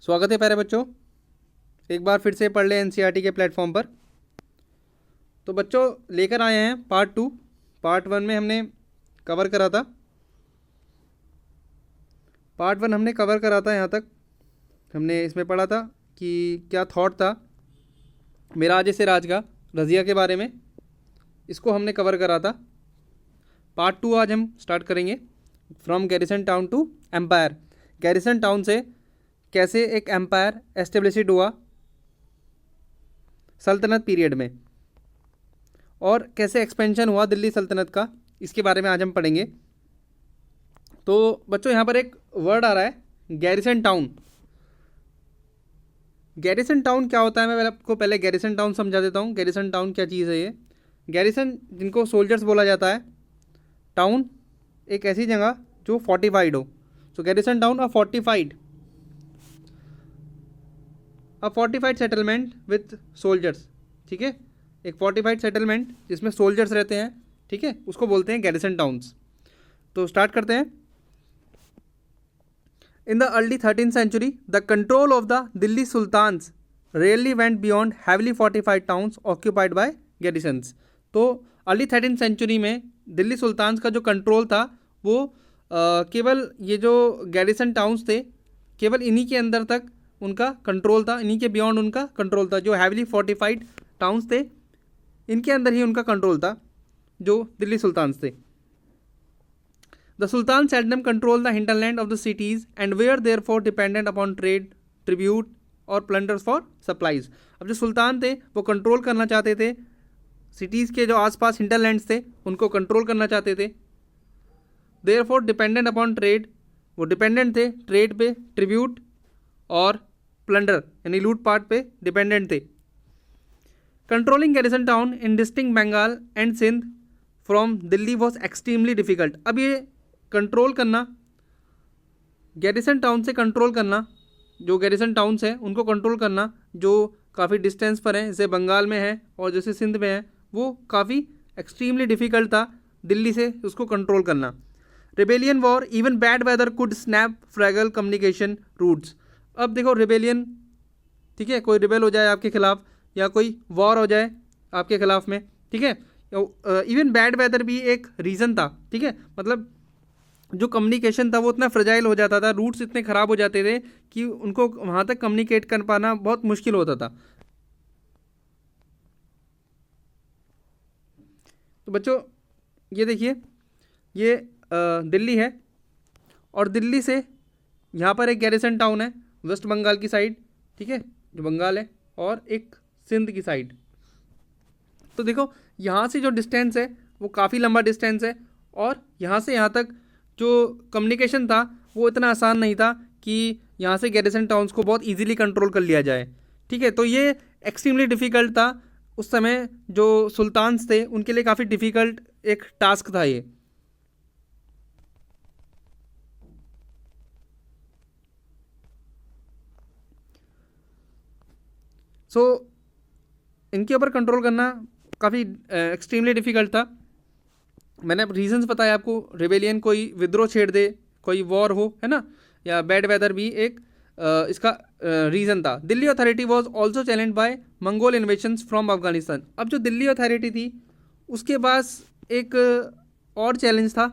स्वागत है प्यारे बच्चों, एक बार फिर से पढ़ ले एनसीईआरटी के प्लेटफॉर्म पर। तो बच्चों लेकर आए हैं पार्ट 2। पार्ट 1 में हमने कवर करा था यहाँ तक हमने इसमें पढ़ा था कि क्या थॉट था मेरा आज से राज का रज़िया के बारे में, इसको हमने कवर करा था। पार्ट 2 आज हम स्टार्ट करेंगे from garrison town to empire. गैरिसन टाउन से कैसे एक एम्पायर एस्टेब्लिश्ड हुआ सल्तनत पीरियड में और कैसे एक्सपेंशन हुआ दिल्ली सल्तनत का, इसके बारे में आज हम पढ़ेंगे। तो बच्चों यहाँ पर एक वर्ड आ रहा है गैरिसन टाउन। गैरिसन टाउन क्या होता है, मैं आपको पहले गैरिसन टाउन समझा देता हूँ। गैरिसन टाउन क्या चीज़ है ये। गैरिसन जिनको सोल्जर्स बोला जाता है, टाउन एक ऐसी जगह जो फोर्टिफाइड हो। So garrison town a fortified settlement with soldiers. ठीक है, एक फोर्टिफाइड सेटलमेंट जिसमें सोल्जर्स रहते हैं, ठीक है, उसको बोलते हैं गैरिसन टाउन्स। तो स्टार्ट करते हैं। In the early 13th century the control of the Delhi sultans rarely went beyond heavily fortified towns occupied by garrisons. तो अर्ली 13th century में दिल्ली सुल्तान्स का जो कंट्रोल था वो केवल ये जो गैरिसन टाउन्स थे, केवल इन्हीं के अंदर तक उनका कंट्रोल था, इन्हीं के बियॉन्ड उनका कंट्रोल था। जो हैवली फोर्टिफाइड टाउन्स थे इनके अंदर ही उनका कंट्रोल था, जो दिल्ली सुल्तान्स थे। The sultan seldom control the hinterland of the cities and were therefore dependent upon trade, tribute और प्लंडर्स फॉर सप्लाईज। अब जो सुल्तान थे वो कंट्रोल करना चाहते थे सिटीज़ के जो आसपास हिंटरलैंड्स थे उनको कंट्रोल करना चाहते थे। Therefore dependent upon trade, वो डिपेंडेंट थे ट्रेड पे, ट्रिब्यूट और प्लंडर यानी लूट पाट पे डिपेंडेंट थे। Controlling garrison town in district Bengal and Sindh from Delhi was extremely difficult. अब ये कंट्रोल करना, गैरिसन टाउन से कंट्रोल करना, जो गैरिसन टाउन्स हैं उनको कंट्रोल करना जो काफ़ी डिस्टेंस पर हैं, जैसे बंगाल में है और जैसे सिंध में है, वो काफ़ी एक्सट्रीमली डिफिकल्ट था दिल्ली से उसको कंट्रोल करना। Rebellion war even bad weather could snap fragile communication routes. अब देखो रिबेलियन, ठीक है, कोई रिबेल हो जाए आपके खिलाफ या कोई वॉर हो जाए आपके खिलाफ में, ठीक है, इवन बैड वेदर भी एक रीज़न था, ठीक है, मतलब जो कम्युनिकेशन था वो इतना फ्रेजाइल हो जाता था, रूट्स इतने ख़राब हो जाते थे कि उनको वहाँ तक कम्युनिकेट कर पाना बहुत मुश्किल होता था। तो बच्चों ये देखिए, ये दिल्ली है और दिल्ली से यहाँ पर एक गैरिसन टाउन है वेस्ट बंगाल की साइड, ठीक है, जो बंगाल है, और एक सिंध की साइड। तो देखो यहाँ से जो डिस्टेंस है वो काफ़ी लंबा डिस्टेंस है और यहाँ से यहाँ तक जो कम्युनिकेशन था वो इतना आसान नहीं था कि यहाँ से गैरिसन टाउन्स को बहुत इजीली कंट्रोल कर लिया जाए, ठीक है। तो ये एक्सट्रीमली डिफ़िकल्ट था उस समय, जो सुल्तान्स थे उनके लिए काफ़ी डिफ़िकल्ट एक टास्क था ये। सो इनके ऊपर कंट्रोल करना काफ़ी एक्सट्रीमली डिफ़िकल्ट था। मैंने रीजंस बताया आपको, रिबेलियन कोई विद्रोह छेड़ दे, कोई वॉर हो, है ना, या बैड वेदर भी एक इसका रीज़न था। Delhi authority was also challenged by Mongol invasions from Afghanistan. अब जो दिल्ली अथॉरिटी थी उसके पास एक और चैलेंज था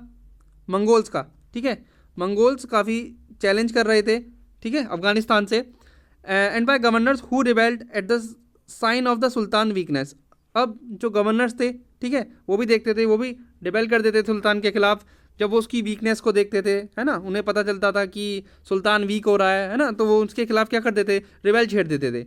मंगोल्स का, ठीक है, मंगोल्स काफ़ी चैलेंज कर रहे थे, ठीक है, अफगानिस्तान से, and by governors who rebelled at the sign of the sultan weakness. अब जो गवर्नर्स थे, ठीक है, वो भी देखते थे, वो भी रिबेल कर देते थे सुल्तान के खिलाफ जब वो उसकी वीकनेस को देखते थे, है ना, उन्हें पता चलता था कि सुल्तान वीक हो रहा है ना, तो वो उसके खिलाफ क्या कर देते, रिबेल छेड़ देते थे।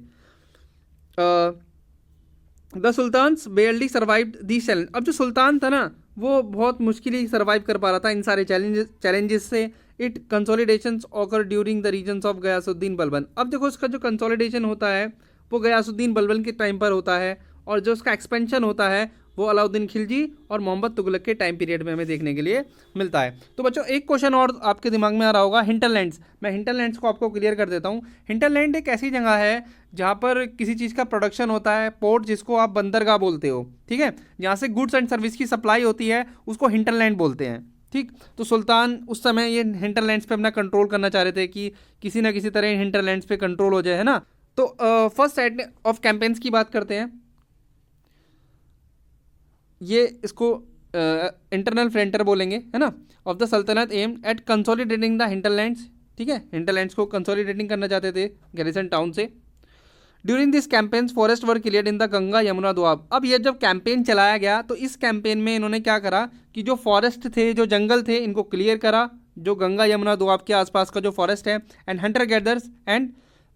The sultans barely survived this challenge. अब जो सुल्तान था ना वो बहुत मुश्किल ही सर्वाइव कर पा रहा था इन सारे चैलेंजेस से। It consolidations occur during the reigns of Ghiyasuddin Balban. अब देखो इसका जो कंसोलिडेशन होता है वो गयासुद्दीन बलबन के टाइम पर होता है और जो उसका एक्सपेंशन होता है वो अलाउद्दीन खिलजी और मोहम्मद तुगलक के टाइम पीरियड में हमें देखने के लिए मिलता है। तो बच्चों एक क्वेश्चन और आपके दिमाग में आ रहा होगा, हिंटरलैंड्स। मैं हिंटरलैंड्स को आपको क्लियर कर देता हूँ। हिंटरलैंड एक ऐसी जगह है जहाँ पर किसी चीज़ का प्रोडक्शन होता है, पोर्ट जिसको आप बंदरगाह बोलते हो, ठीक है, जहाँ से गुड्स एंड सर्विस की सप्लाई होती है उसको हिंटरलैंड बोलते हैं, ठीक। तो सुल्तान उस समय ये हिंटरलैंड्स पे अपना कंट्रोल करना चाह रहे थे कि किसी ना किसी तरह हिंटरलैंड्स पे कंट्रोल हो जाए, है ना। तो फर्स्ट सेट ऑफ कैंपेन्स की बात करते हैं। ये इसको इंटरनल फ्रंटियर बोलेंगे, है ना, of the Saltanat aimed at consolidating the hinterlands. ठीक है, हिंटरलैंड्स को कंसोलिडेटिंग करना चाहते थे गैरिसन टाउन से। During this campaigns forest were cleared in the Ganga Yamuna Doab. अब ये जब कैंपेन चलाया गया तो इस कैंपेन में इन्होंने क्या करा कि जो फॉरेस्ट थे, जो जंगल थे, इनको क्लियर करा, जो गंगा यमुना दोआब के आसपास का जो फॉरेस्ट है। And Hunter gathers and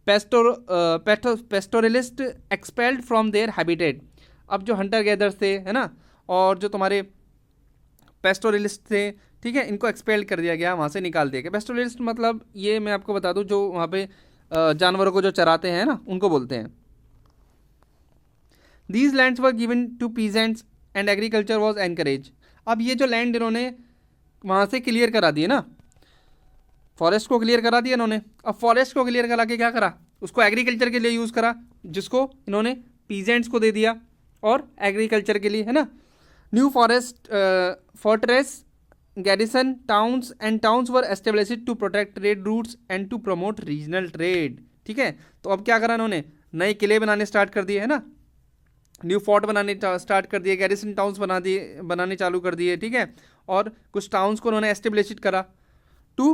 pastoralist expelled from their habitat. अब जो हंटर गैदर्स थे, है ना, और जो तुम्हारे पेस्टोरलिस्ट थे, ठीक है, इनको एक्सपेल्ड कर दिया गया, वहाँ से निकाल दिया गया। पेस्टोरलिस्ट मतलब ये मैं आपको बता दूँ, जो वहाँ पे जानवरों को जो चराते हैं ना, उनको बोलते हैं। These lands were given to peasants and agriculture was encourage. अब ये जो लैंड इन्होंने वहाँ से क्लियर करा दिए ना, फॉरेस्ट को क्लियर करा दिया इन्होंने। अब फॉरेस्ट को क्लियर करा के क्या करा, उसको एग्रीकल्चर के लिए यूज़ करा, जिसको इन्होंने पीजेंट्स को दे दिया और एग्रीकल्चर के लिए, है ना। New forest fortress garrison towns and towns were established to protect trade routes and to promote regional trade. ठीक है, तो अब क्या करा इन्होंने, नए किले बनाने स्टार्ट कर दिए, है ना, न्यू फोर्ट बनाने स्टार्ट कर दिए, गैरिसन टाउन्स बनाने चालू कर दिए। ठीक है, और कुछ टाउन्स को उन्होंने एस्टेब्लिश करा to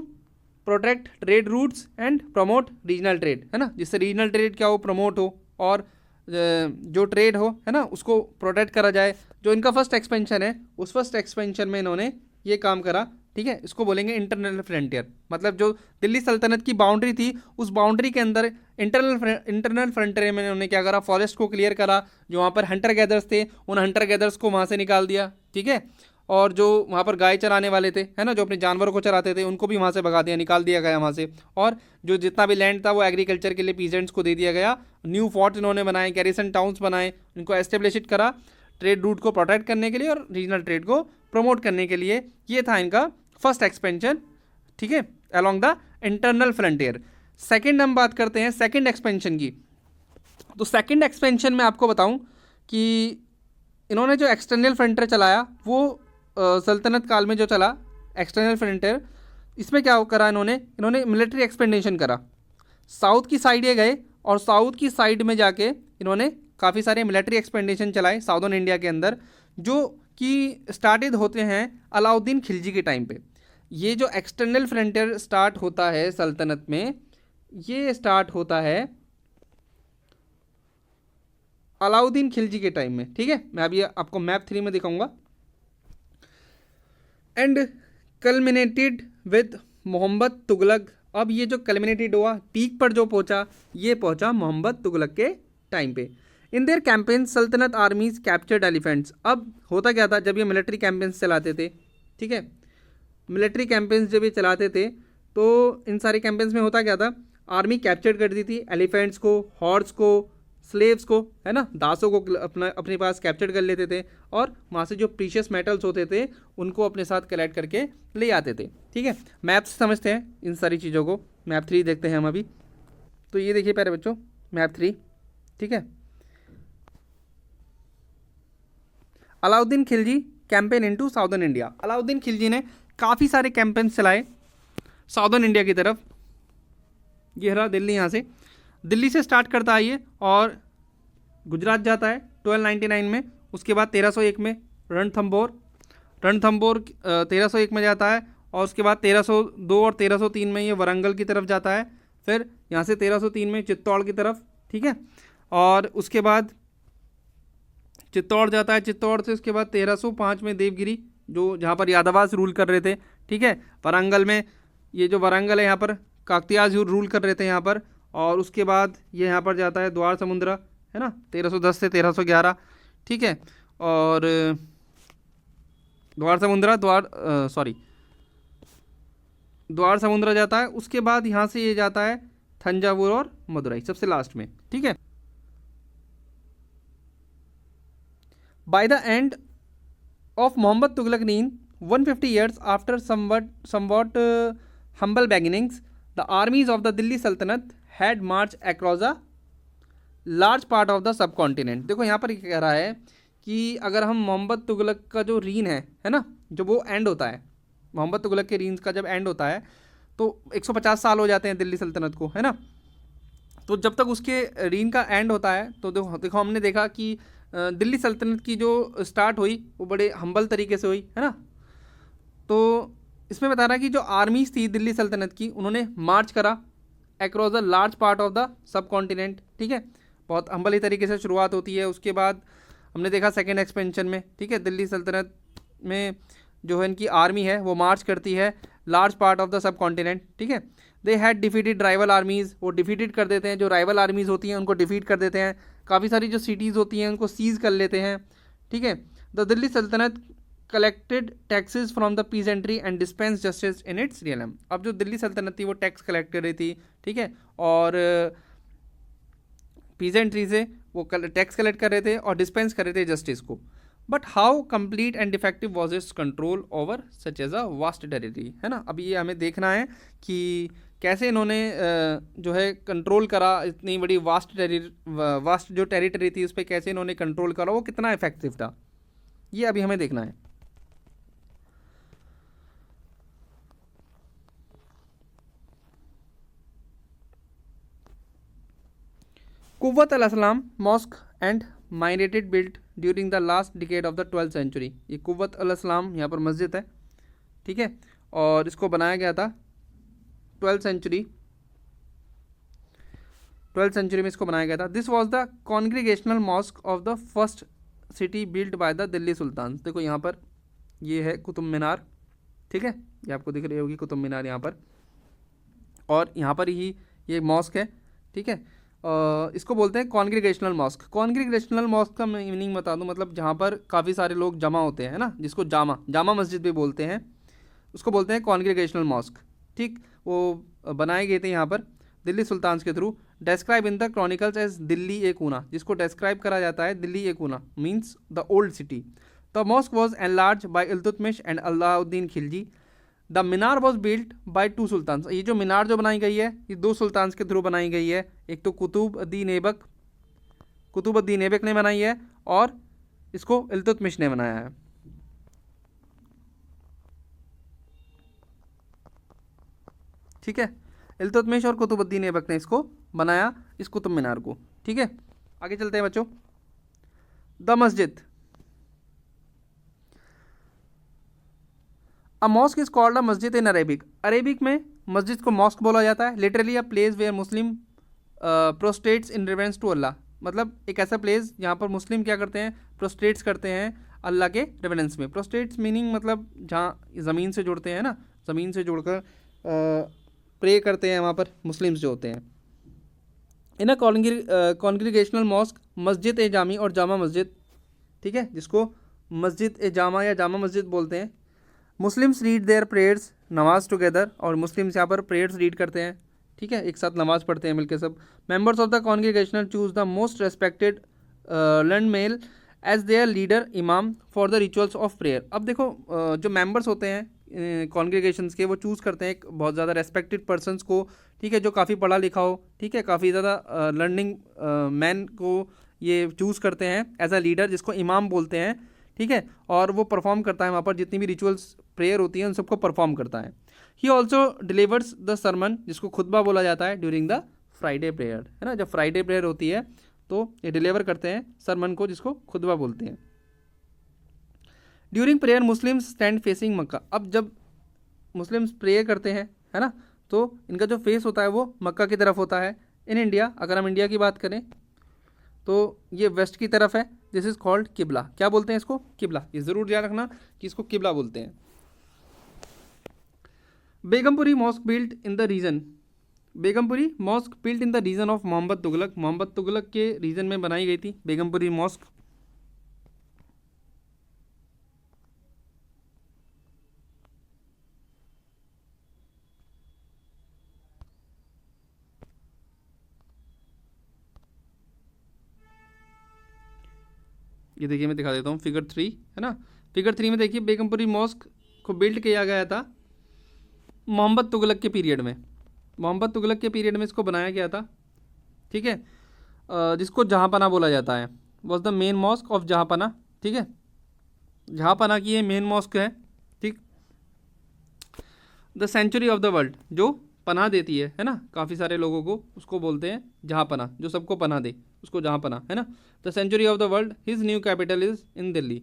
protect trade routes and promote regional trade, है ना, जिससे रीजनल ट्रेड क्या हो, प्रमोट हो, और जो ट्रेड हो, है ना, उसको प्रोटेक्ट करा जाए। जो इनका फर्स्ट एक्सपेंशन है, उस फर्स्ट एक्सपेंशन में इन्होंने ये काम करा। ठीक है, इसको बोलेंगे इंटरनल फ्रंटियर। मतलब जो दिल्ली सल्तनत की बाउंड्री थी, उस बाउंड्री के अंदर इंटरनल फ्रंटियर में इन्होंने क्या करा, फॉरेस्ट को क्लियर करा। जो वहाँ पर हंटर गैदर्स थे, उन हंटर गैदर्स को वहाँ से निकाल दिया। ठीक है, और जो वहाँ पर गाय चराने वाले थे, है ना, जो अपने जानवरों को चराते थे, उनको भी वहाँ से भगा दिया, निकाल दिया गया वहाँ से। और जो जितना भी लैंड था वो एग्रीकल्चर के लिए पीजेंट्स को दे दिया गया। न्यू फोर्ट इन्होंने बनाए, गैरिसन टाउन्स बनाए, इनको एस्टेब्लिश करा ट्रेड रूट को प्रोटेक्ट करने के लिए और रीजनल ट्रेड को प्रमोट करने के लिए। ये था इनका फर्स्ट एक्सपेंशन। ठीक है, along the internal frontier. Second हम बात करते हैं सेकंड एक्सपेंशन की। तो सेकंड एक्सपेंशन में आपको बताऊं कि इन्होंने जो एक्सटर्नल फ्रंटियर चलाया वो सल्तनत काल में जो चला एक्सटर्नल फ्रंटियर, इसमें क्या करा इन्होंने मिलिट्री एक्सपेंडेशन करा। साउथ की साइड ये गए और साउथ की साइड में जाके इन्होंने काफ़ी सारे मिलिट्री एक्सपेंडेशन चलाए साउदर्न इंडिया के अंदर, जो कि स्टार्टेड होते हैं अलाउद्दीन खिलजी के टाइम पे। ये जो एक्सटर्नल फ्रंटियर स्टार्ट होता है सल्तनत में, ये स्टार्ट होता है अलाउद्दीन खिलजी के टाइम में। ठीक है, मैं अभी आपको मैप 3 में दिखाऊंगा। And culminated with Mohammad Tughlaq. अब ये जो कल्मिनेटेड हुआ, पीक पर जो पहुंचा, ये पहुंचा मोहम्मद तुगलक के टाइम पे। इन देयर कैंपेन सल्तनत आर्मीज कैप्चर्ड एलिफेंट्स। अब होता क्या था, जब ये मिलिट्री कैंपेन्स चलाते थे, ठीक है, मिलिट्री कैंपेन्स जब ये चलाते थे तो इन सारे कैंपेन्स में होता क्या था, आर्मी कैप्चर कर दी थी एलिफेंट्स को, हॉर्स को, स्लेव्स को, है ना, दासों को अपने पास कैप्चर कर लेते थे और वहाँ से जो प्रीशियस मेटल्स होते थे उनको अपने साथ कलेक्ट करके ले आते थे। ठीक है, मैप से समझते हैं इन सारी चीज़ों को। मैप 3 देखते हैं हम अभी। तो ये देखिए प्यारे बच्चों, मैप 3, ठीक है। Alauddin Khilji campaign into southern India. Alauddin Khilji ने काफ़ी सारे कैंपेन चलाए साउदर्न इंडिया की तरफ। ये रहा दिल्ली, यहाँ से दिल्ली से स्टार्ट करता है ये और गुजरात जाता है 1299 में। उसके बाद 1301 में रणथंबोर 1301 में जाता है और उसके बाद 1302 और 1303 में ये वरंगल की तरफ जाता है। फिर यहाँ से 1303 में चित्तौड़ की तरफ, ठीक है, और उसके बाद चित्तौड़ जाता है। चित्तौड़ से उसके बाद 1305 में देवगिरी, जो जहाँ पर यादवास रूल कर रहे थे, ठीक है। वरंगल में ये जो वरंगल है यहाँ पर काकतियाज रूल कर रहे थे यहाँ पर। और उसके बाद ये यहाँ पर जाता है द्वार समुद्रा, है ना, 1310 से 1311, ठीक है। और द्वार समुद्रा जाता है। उसके बाद यहाँ से ये जाता है थंजावुर और मदुरई सबसे लास्ट में, ठीक है। By the end of Muhammad Tughlaq reign, 150 years after somewhat humble beginnings, the armies of the Delhi Sultanate had marched across a large part of the subcontinent। देखो यहाँ पर कह रहा है कि अगर हम मोहम्मद तुगलक का जो रीन है ना, जो वो एंड होता है मोहम्मद तुगलक के रीन का जब एंड होता है तो 150 साल हो जाते हैं दिल्ली सल्तनत को, है ना। तो जब तक उसके रीन का एंड होता है तो देखो हमने देखा कि दिल्ली सल्तनत की जो स्टार्ट हुई वो बड़े हम्बल तरीके से हुई, है ना। तो इसमें बता रहा है कि जो आर्मीज थी दिल्ली सल्तनत की, उन्होंने मार्च करा across the large part of the sub continent, ठीक है। बहुत हम्बल ही तरीके से शुरुआत होती है। उसके बाद हमने देखा सेकेंड एक्सपेंशन में, ठीक है, दिल्ली सल्तनत में जो है इनकी आर्मी है वो मार्च करती है large part of the sub continent, ठीक है। They had defeated rival armies, वो डिफीटेड कर देते हैं, जो राइवल आर्मीज़ होती हैं उनको डिफीट कर देते हैं। काफ़ी सारी जो सिटीज़ होती हैं उनको सीज कर लेते हैं, ठीक है। द दिल्ली सल्तनत collected taxes from the peasantry and dispense justice in its realm. अब जो दिल्ली सल्तनत थी वो टैक्स कलेक्ट कर रही थी, ठीक है, और पीजेंट्री से वो टैक्स कलेक्ट कर रहे थे और डिस्पेंस कर रहे थे जस्टिस को। But how complete and defective was its control over such as a vast territory, है ना। अब ये हमें देखना है कि कैसे इन्होंने जो है कंट्रोल करा इतनी बड़ी वास्ट जो टेरिटरी थी उस पर कैसे इन्होंने कंट्रोल करा, वो कितना इफेक्टिव था, ये अभी हमें देखना है। Quwwat al Islam mosque and minaret built during the last decade of the 12th century. ये कुव्वत अल असलाम यहाँ पर मस्जिद है, ठीक है, और इसको बनाया गया था 12th सेंचुरी में इसको बनाया गया था। This was the congregational mosque of the first city built by the Delhi sultan. देखो यहाँ पर ये है कुतुब मीनार, ठीक है, ये आपको दिख रही होगी कुतुब मीनार यहाँ पर, और यहाँ पर ही ये मॉस्क है, ठीक है। इसको बोलते हैं कॉन्ग्रीगेशनल मॉस्क। कॉन्ग्रीगेशनल मॉस्क का मीनिंग बता दूं, मतलब जहाँ पर काफ़ी सारे लोग जमा होते हैं ना, जिसको जामा मस्जिद भी बोलते हैं, उसको बोलते हैं कॉन्ग्रीगेशनल मॉस्क, ठीक। वो बनाए गए थे यहाँ पर दिल्ली सुल्तान के through. Describe in the chronicles as Delhi e Kuhna, जिसको डेस्क्राइब करा जाता है Delhi e Kuhna means the old city. The mosque was enlarge by Iltutmish and Alauddin Khilji. The minar was built by 2 sultan. ये जो मीनार जो बनाई गई है ये 2 सुल्तान के थ्रू बनाई गई है। एक तो कुतुबुद्दीन ऐबक ने बनाई है और इसको इल्तुतमिश ने बनाया है, ठीक है। इल्तुतमिश और कुतुबुद्दीन ऐबक ने इसको बनाया, इस कुतुब मीनार को, ठीक है। आगे चलते हैं बच्चों। द मस्जिद, a mosque is called a मस्जिद इन अरेबिक। अरेबिक में मस्जिद को मॉस्क बोला जाता है। Literally a place where Muslim prostrates in reverence to Allah, मतलब एक ऐसा प्लेस जहाँ पर मुस्लिम क्या करते हैं, प्रोस्टेट्स करते हैं अल्लाह के रेवरेंस में। प्रोस्टेट्स मीनिंग मतलब जहाँ ज़मीन से जुड़ते हैं ना, ज़मीन से जुड़कर प्रे करते हैं वहाँ पर मुस्लिम्स जो होते हैं। इन अ कॉन्ग्रीगेशनल मॉस्क मस्जिद ए जामी और जामा मस्जिद, ठीक है, जिसको मस्जिद ए जामा या जामा मस्जिद बोलते हैं। मुस्लिम्स रीड देयर प्रेयर्स नमाज टुगेदर, और मुस्लिम्स यहाँ पर प्रेयर्स रीड करते हैं, ठीक है, एक साथ नमाज पढ़ते हैं मिलकर सब। Members of the congregational choose the most respected learn male as their leader imam for the rituals of prayer. अब देखो जो मेंबर्स होते हैं कॉन्ग्रीगेशंस के, वो चूज़ करते हैं एक बहुत ज़्यादा रेस्पेक्टेड पर्सनस को, ठीक है, जो काफ़ी पढ़ा लिखा हो, ठीक है, काफ़ी ज़्यादा लर्निंग मैन को ये चूज़ करते हैं एज अ लीडर, जिसको इमाम बोलते हैं, ठीक है, और वो परफॉर्म करता है वहाँ पर जितनी भी रिचुअल्स प्रेयर होती हैं उन सबको परफॉर्म करता है। He also delivers the sermon, जिसको खुतबा बोला जाता है, ड्यूरिंग द फ्राइडे प्रेयर, है ना। जब फ्राइडे प्रेयर होती है तो ये डिलीवर करते हैं सरमन को, जिसको खुतबा बोलते हैं। During prayer Muslims stand facing Mecca. अब जब मुस्लिम्स प्रेयर करते हैं, है ना, तो इनका जो फेस होता है वो मक्का की तरफ होता है। इन इंडिया, अगर हम इंडिया की बात करें तो ये वेस्ट की तरफ है। दिस इज़ कॉल्ड किबला। क्या बोलते हैं इसको? किबला। ये ज़रूर ध्यान रखना कि इसको किबला बोलते हैं। Begumpuri mosque built in the reign, Begumpuri mosque built in the reign of Mohammad Tughlaq. Mohammad Tughlaq के रीजन में बनाई गई थी बेगमपुरी मॉस्क। ये देखिए मैं दिखा देता हूँ, फिगर 3 है ना। फिगर 3 में देखिए बेगमपुरी मॉस्क को बिल्ड किया गया था मोहम्मद तुगलक के पीरियड में। मोहम्मद तुगलक के पीरियड में इसको बनाया गया था, ठीक है, जिसको जहाँपना बोला जाता है। Was the main mosque of Jahanpanah, ठीक है, जहाँपना की ये मेन मॉस्क है, ठीक। The century of the world, जो पनाह देती है ना काफ़ी सारे लोगों को, उसको बोलते हैं जहाँ पनाह, जो सबको पनाह दे उसको जहाँ पनाह, है ना। The century of the world, his new capital is in Delhi.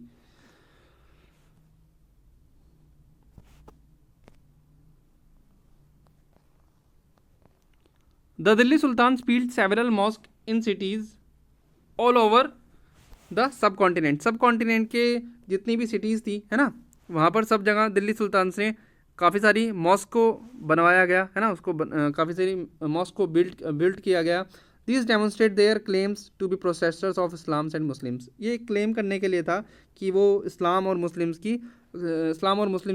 The Delhi sultans built several mosque in cities all over the subcontinent. Subcontinent के जितनी भी सिटीज़ थी, है ना, वहाँ पर सब जगह दिल्ली सुल्तान्स ने काफ़ी सारी मॉस्क को बनवाया गया, है ना, उसको काफ़ी सारी मॉस्क को बिल्ड किया गया। This demonstrate their claims to be processors of Islams and Muslims. ये क्लेम करने के लिए था कि वो इस्लाम और मुस्लिम्स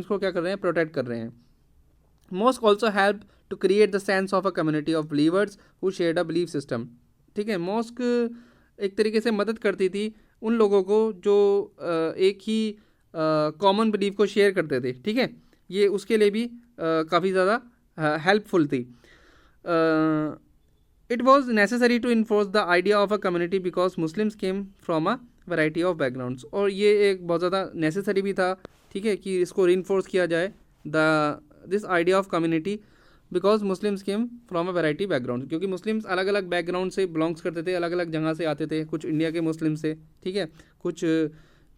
को क्या कर रहे हैं, प्रोटेक्ट कर रहे हैं। Mosque also help to create the sense of a community of believers who shared a belief system. ठीक है, मॉस्क एक तरीके से मदद करती थी उन लोगों को जो एक ही कॉमन बिलीफ को शेयर करते थे। ठीक है, ये उसके लिए भी काफ़ी ज़्यादा हेल्पफुल थी। It was necessary to enforce the idea of a community because Muslims came from a variety of backgrounds. और ये एक बहुत ज़्यादा नेसेसरी भी था, ठीक है, कि इसको रीइंफोर्स किया जाए this idea of community because Muslims came from a variety background, क्योंकि मुस्लिम्स अलग अलग बैकग्राउंड से बिलोंग्स करते थे, अलग अलग जगह से आते थे। कुछ इंडिया के मुस्लिम से, ठीक है, कुछ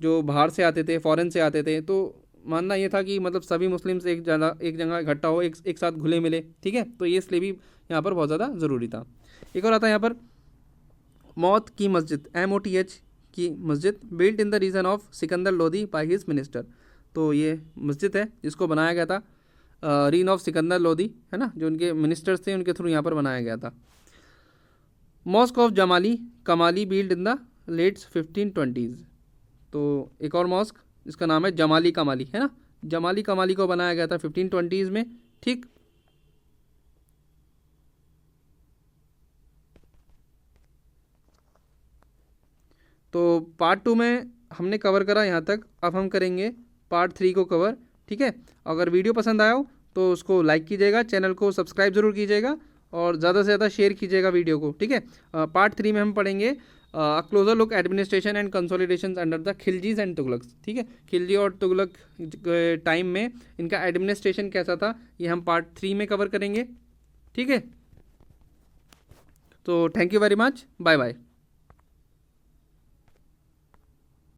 जो बाहर से आते थे, फॉरेन से आते थे। तो मानना ये था कि मतलब सभी मुस्लिम्स एक जगह इकट्ठा हो, एक साथ घुले मिले। ठीक है, तो ये इसलिए भी यहाँ पर बहुत ज़्यादा ज़रूरी था। एक और आता है यहाँ पर मौत की मस्जिद, MOTH की मस्जिद, built in the reign of Sikandar Lodi by his minister. तो ये मस्जिद है जिसको बनाया गया था रीन ऑफ सिकंदर लोधी, है ना, जो उनके मिनिस्टर्स थे, उनके थ्रू यहाँ पर बनाया गया था। मॉस्क ऑफ जमाली कमाली build in the late 1520s। तो एक और मॉस्क जिसका नाम है जमाली कमाली, है ना, जमाली कमाली को बनाया गया था 1520s में। ठीक, तो पार्ट 2 में हमने कवर करा यहाँ तक। अब हम करेंगे पार्ट 3 को कवर। ठीक है, अगर वीडियो पसंद आया हो तो उसको लाइक कीजिएगा, चैनल को सब्सक्राइब ज़रूर कीजिएगा और ज़्यादा से ज़्यादा शेयर कीजिएगा वीडियो को। ठीक है, पार्ट 3 में हम पढ़ेंगे closer look administration and consolidation under the Khiljis and Tughlaqs. ठीक है, खिलजी और तुगलक टाइम में इनका एडमिनिस्ट्रेशन कैसा था, ये हम पार्ट 3 में कवर करेंगे। ठीक है, तो thank you very much, bye bye.